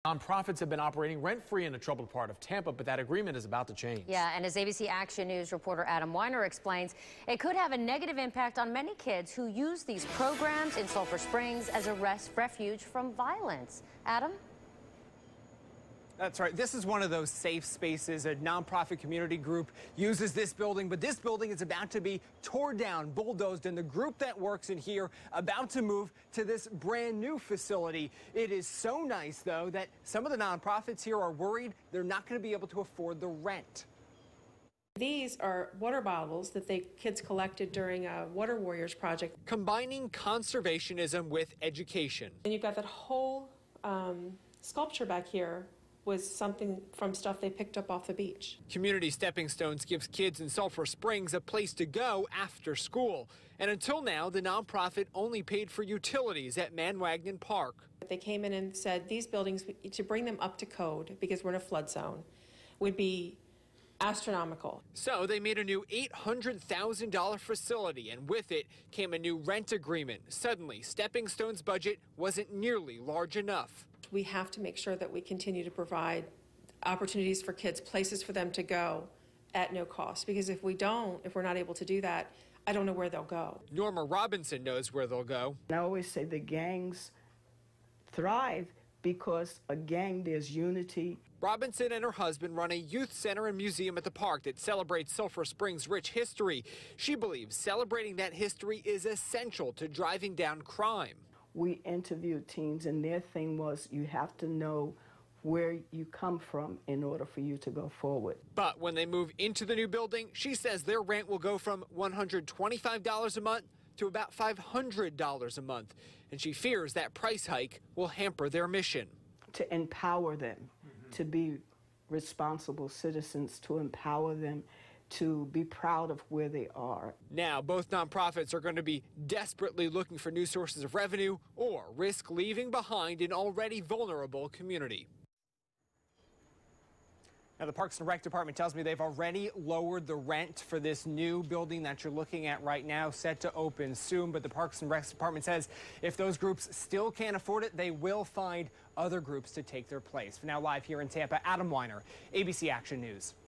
Nonprofits have been operating rent-free in a troubled part of Tampa, but that agreement is about to change. Yeah, and as ABC Action News reporter Adam Weiner explains, it could have a negative impact on many kids who use these programs in Sulphur Springs as a refuge from violence. Adam? That's right. This is one of those safe spaces. A nonprofit community group uses this building, but this building is about to be torn down, bulldozed, and the group that works in here about to move to this brand new facility. It is so nice, though, that some of the nonprofits here are worried they're not going to be able to afford the rent. These are water bottles that kids collected during a Water Warriors project. Combining conservationism with education. And you've got that whole sculpture back here was something from stuff they picked up off the beach. Community Stepping Stones gives kids in Sulphur Springs a place to go after school. And until now, the nonprofit only paid for utilities at Manwagnon Park. They came in and said these buildings, to bring them up to code, because we're in a flood zone, would be astronomical. So they made a new $800,000 facility, and with it came a new rent agreement. Suddenly, Stepping Stone's budget wasn't nearly large enough. We have to make sure that we continue to provide opportunities for kids, places for them to go at no cost. Because if we're not able to do that, I don't know where they'll go. Norma Robinson knows where they'll go. I always say the gangs thrive because a gang, there's unity. Robinson and her husband run a youth center and museum at the park that celebrates Sulphur Springs' rich history. She believes celebrating that history is essential to driving down crime. We interviewed teens, and their thing was you have to know where you come from in order for you to go forward. But when they move into the new building, she says their rent will go from $125 a month to about $500 a month. And she fears that price hike will hamper their mission. To empower them, to be responsible citizens, to empower them to be proud of where they are. Now, both nonprofits are going to be desperately looking for new sources of revenue or risk leaving behind an already vulnerable community. Now, the Parks and Rec Department tells me they've already lowered the rent for this new building that you're looking at right now, set to open soon. But the Parks and Rec Department says if those groups still can't afford it, they will find other groups to take their place. For now, live here in Tampa, Adam Weiner, ABC Action News.